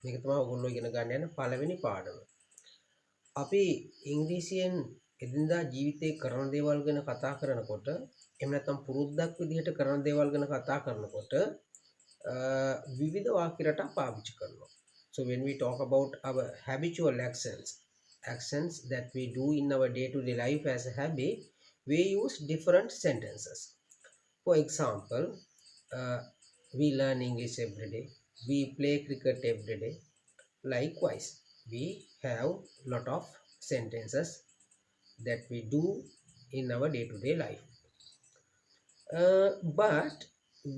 මේක තමයි ඔයගොල්ලෝ ඉගෙන ගන්න යන පළවෙනි පාඩම. අපි ඉංග්‍රීසියෙන් එදිනදා ජීවිතේ කරන දේවල් ගැන කතා කරනකොට එහෙම නැත්නම් පුරුද්දක් විදිහට කරන දේවල් ගැන කතා කරනකොට විවිධ වාක්‍ය රටා පාවිච්චි කරනවා. So when we talk about our habitual actions that we do in our day-to-day life as a habit, we use different sentences. For example, we learn English every day. We play cricket every day. Likewise, we have lot of sentences that we do in our day-to-day life. But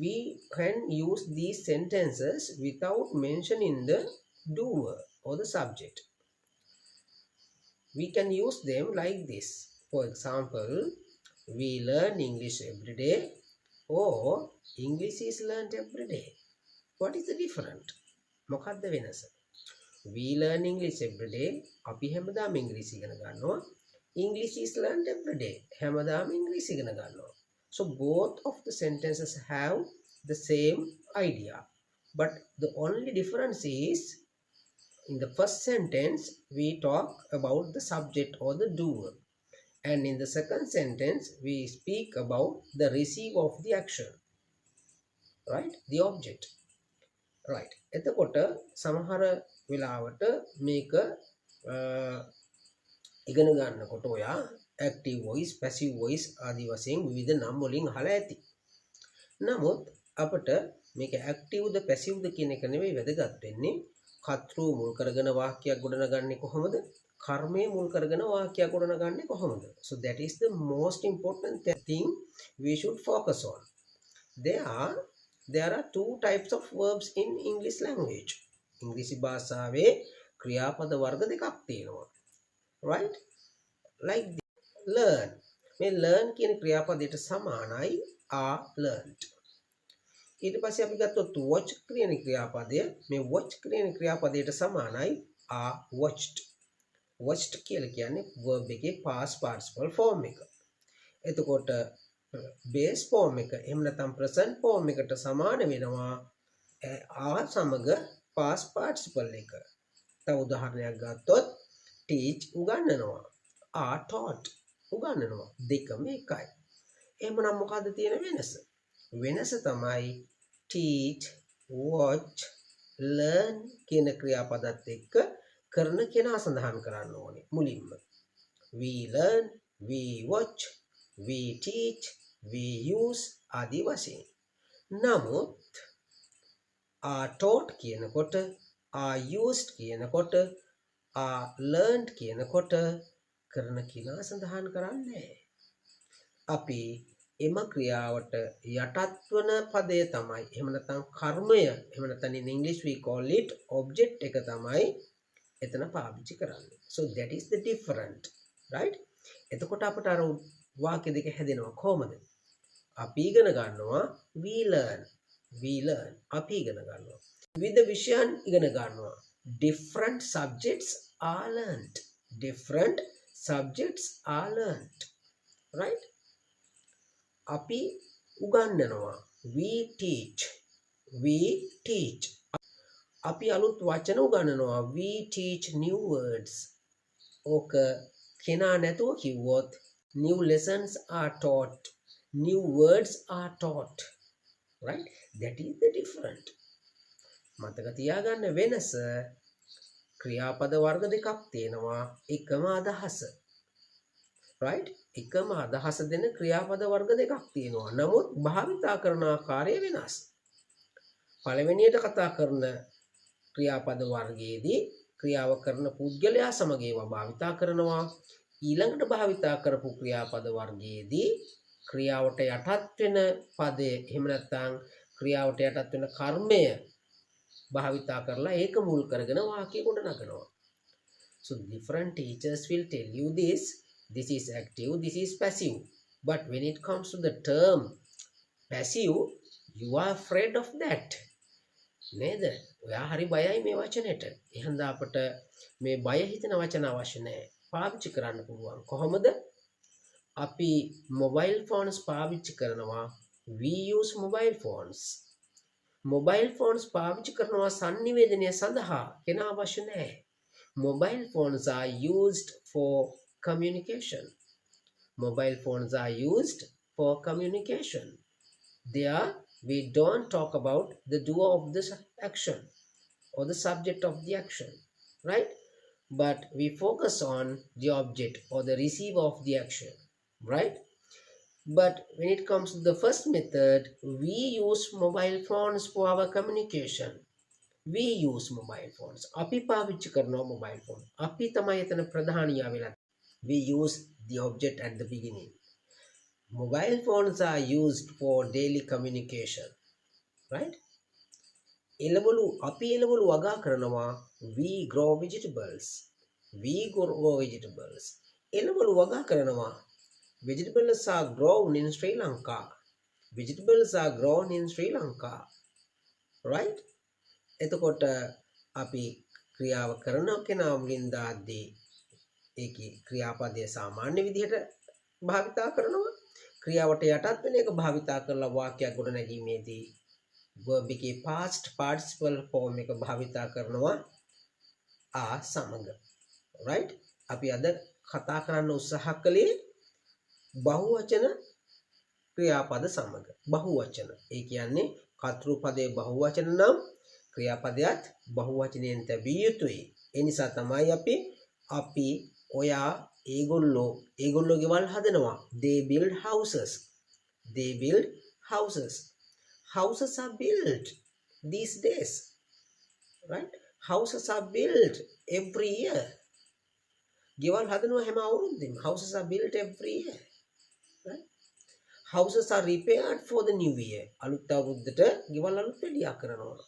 we can use these sentences without mentioning the doer or the subject. We can use them like this. For example, we learn English every day, or English is learned every day. What is the difference? මොකක්ද වෙනස? We learn English every day. අපි හැමදාම ඉංග්‍රීසි ඉගෙන ගන්නවා. English is learned every day. හැමදාම ඉංග්‍රීසි ඉගෙන ගන්නවා. So both of the sentences have the same idea. But the only difference is, in the first sentence, we talk about the subject or the doer. And in the second sentence, we speak about the receiver of the action. Right? The object. Right. එතකොට සමහර වෙලාවට මේක ඉගෙන ගන්නකොට ඔයා active voice, passive voice ආදී වශයෙන් විවිධ නම් වලින් අහලා ඇති. නමුත් අපිට මේක active ද passive ද කියන එක නෙවෙයි වැදගත් වෙන්නේ. කර්තෘ මුල් කරගෙන වාක්‍යයක් ගොඩනගන්නේ කොහොමද? කර්මයේ මුල් කරගෙන වාක්‍යයක් ගොඩනගන්නේ කොහොමද? So that is the most important thing we should focus on. There are two types of verbs in English language. ඉංග්‍රීසි භාෂාවේ ක්‍රියාපද වර්ග දෙකක් තියෙනවා. Right? Like learn. මේ learn කියන ක්‍රියාපදයට සමානයි are learned. ඊට පස්සේ අපි ගත්තොත් watch කියන ක්‍රියාපදය මේ watch කියන ක්‍රියාපදයට සමානයි are watched. Watched කියලා කියන්නේ verb එකේ past participle form එක. එතකොට base form එක එහෙම නැත්නම් present form එකට සමාන වෙනවා are සමග past participle එක. තව උදාහරණයක් ගත්තොත් teach උගන්වනවා. are taught උගන්වනවා. දෙකම එකයි. එහෙමනම් මොකද්ද තියෙන වෙනස? වෙනස තමයි teach, watch, learn කියන ක්‍රියාපදත් එක්ක කරන කෙනා සඳහන් කරන්න ඕනේ මුලින්ම. We learn, we watch, we teach, we use ආදී වශයෙන්. නමුත් are taught කියනකොට, are used කියනකොට, are learned කියනකොට කරන කෙනා සඳහන් කරන්නේ. අපි එම ක්‍රියාවට යටත් වන පදය තමයි එහෙම නැත්නම් කර්මය එහෙම නැත්නම් in English we call it object එක තමයි එතන පාවිච්චි කරන්නේ. So that is the different, right? එතකොට අපට අර වාක්‍ය දෙක හැදෙනවා කොහොමද? අපි ඉගෙන ගන්නවා we learn අපි ඉගෙන ගන්නවා. විවිධ විෂයන් ඉගෙන ගන්නවා. Different subjects are learned. Right? අපි උගන්වනවා. We teach. අපි අලුත් වචන උගන්වනවා. We teach new words. ඕක කෙනා නැතුව කිව්වොත් new lessons are taught. New words are taught. Right? That is the different. මතක තියාගන්න වෙනස ක්‍රියාපද වර්ග දෙකක් තියෙනවා. එකම අදහස. Right? එකම අදහස දෙන ක්‍රියාපද වර්ග දෙකක් තියෙනවා. නමුත් භාවිතා කරන ආකාරය වෙනස්. පළවෙනියට කතා කරන ක්‍රියාපද වර්ගයේදී ක්‍රියාව කරන පුද්ගලයා සමග ඒවා භාවිතා කරනවා. ඊළඟට භාවිතා කරපු ක්‍රියාපද වර්ගයේදී ක්‍රියාවට යටත් වෙන පදය එහෙම නැත්නම් ක්‍රියාවට යටත් වෙන කර්මය භාවිතා කරලා ඒක මුල් කරගෙන වාක්‍ය ගොඩනගනවා. So different teachers will tell you this is active, this is passive. But when it comes to the term passive, you are afraid of that. නේද? ඔයා හරි බයයි මේ වචනෙට. එහෙනම් අපට මේ බය හිතෙන වචන අවශ්‍ය නැහැ. පාවිච්චි කරන්න පුළුවන්. කොහොමද? අපි mobile phones පාවිච්චි කරනවා. We use mobile phones. Mobile phones පාවිච්චි කරනවා sannivedanaya සඳහා කෙනා අවශ්‍ය නැහැ. Mobile phones are used for communication. Mobile phones are used for communication. There we don't talk about the doer of this action or the subject of the action, right? But we focus on the object or the receiver of the action, right? But when it comes to the first method, we use mobile phones for our communication. We use mobile phones. අපි පාවිච්චි කරනවා mobile phone. අපි තමයි එතන ප්‍රධානියා වෙලා. We use the object at the beginning. Mobile phones are used for daily communication, right? අපි එළවලු වගා කරනවා. We grow vegetables. We grow vegetables. එළවලු වගා කරනවා. Vegetables are grown in Sri Lanka. Vegetables are grown in Sri Lanka, right? එතකොට අපි ක්‍රියාව කරන කෙනාගෙන් දාද්දී ඒකේ ක්‍රියාපදයේ සාමාන්‍ය විදිහට භාවිතා කරනවා. ක්‍රියාවට යටත් වෙන එක භාවිතා කරලා වාක්‍යයක් ගොඩනැගීමේදී verb එකේ past participle form එක භාවිතා කරනවා සමග, right? අපි අද කතා කරන්න උත්සාහ කළේ බහුවචන ක්‍රියාපද සමග. බහුවචන ඒ කියන්නේ කර්තෘ පදයේ බහුවචන නම් ක්‍රියාපදයක් බහුවචනයෙන් තැබිය යුතුයි. ඒ නිසා තමයි අපි ඔයා ඒගොල්ලෝ ගෙවල් හදනවා. They build houses. They build houses. Houses are built these days, right? Houses are built every year. ගෙවල් හදනවා හැම අවුරුද්දෙම. Houses are built every year, right? Houses are repaired for the new year. අලුත් අවුරුද්දට ගෙවල් අලුත් වැඩියා කරනවා,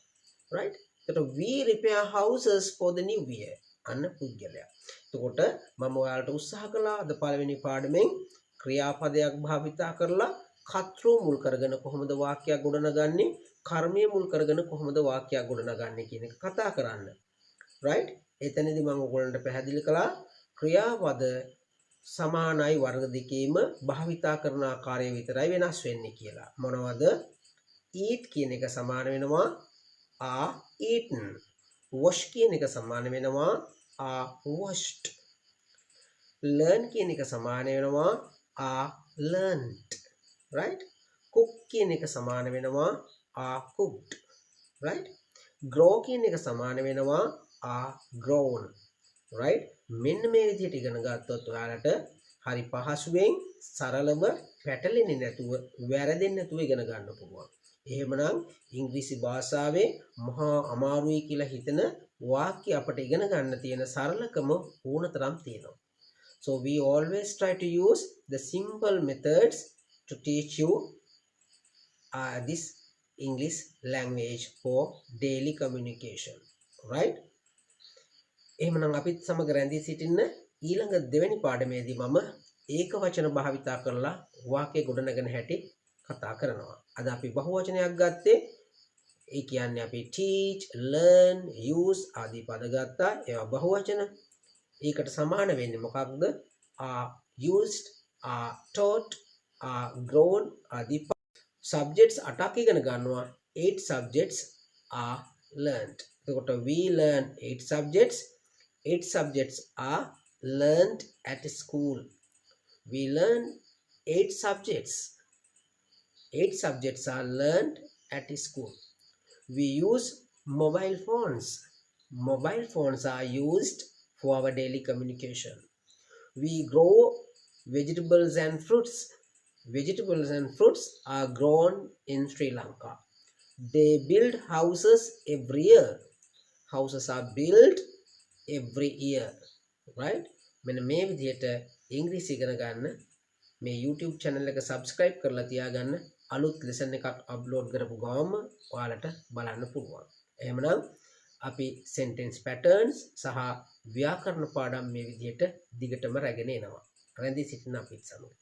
right? So we repair houses for the new year. අන්න පුද්ගලයා. එතකොට මම ඔයාලට උත්සාහ කළා අද පළවෙනි පාඩමෙන් ක්‍රියාපදයක් භාවිතා කරලා කර්තෘ මුල් කරගෙන කොහොමද වාක්‍යයක් ගොඩනගන්නේ, කර්මය මුල් කරගෙන කොහොමද වාක්‍යයක් ගොඩනගන්නේ කියන එක කතා කරන්න, right? එතනදී මම ඔයගොල්ලන්ට පැහැදිලි කළා ක්‍රියාපද සමානයි වර්ග දෙකේම භාවිතා කරන ආකාරය විතරයි වෙනස් වෙන්නේ කියලා. මොනවද? eat කියන එක සමාන වෙනවා are eaten. wash කියන එක සමාන වෙනවා are washed. learn කියන එක සමාන වෙනවා are learned, right? cook කියන එක සමාන වෙනවා are cooked, right? grow කියන එක සමාන වෙනවා are grown, right? මෙන්න මේ විදිහට ඉගෙන ගත්තොත් ඔයාලට හරි පහසුවෙන් සරලව පැටලෙන්නේ නැතුව වැරදෙන්නේ නැතුව ඉගෙන ගන්න පුළුවන්. එහෙමනම් ඉංග්‍රීසි භාෂාවේ මහා අමාරුයි කියලා හිතන වාක්‍ය අපිට ඉගෙන ගන්න තියෙන සරලකම ඕනතරම් තියෙනවා. So we always try to use the simple methods to teach you this English language for daily communication, right? එහෙමනම් අපිත් සමග රැඳී සිටින්න ඊළඟ දෙවෙනි පාඩමේදී මම ඒක වචන භාවිතා කරලා වාක්‍ය ගොඩනගන හැටි කතා කරනවා. අද අපි බහුවචනයක් ගත්තේ. ඒ කියන්නේ අපි teach, learn, use ආදී පද ගත්තා. ඒවා බහුවචන. ඒකට සමාන වෙන්නේ මොකක්ද? are used, are taught, are grown ආදී subjects 8ක් ඉගෙන ගන්නවා. 8 subjects are learned. එතකොට we learn 8 subjects. 8 subjects are learned at school. We learn 8 subjects. 8 subjects are learned at school. We use mobile phones. Mobile phones are used for our daily communication. We grow vegetables and fruits. Vegetables and fruits are grown in Sri Lanka. They build houses every year. Houses are built every year, right? මෙන්න මේ විදිහට ඉංග්‍රීසි ඉගෙන ගන්න මේ YouTube channel එක subscribe කරලා තියාගන්න. අලුත් lesson එකක් upload කරපු ගමන් ඔයාලට බලන්න පුළුවන්. එහෙමනම් අපි sentence patterns සහ ව්‍යාකරණ පාඩම් මේ විදිහට දිගටම රැගෙන එනවා. රැඳී සිටින අපිත් සමග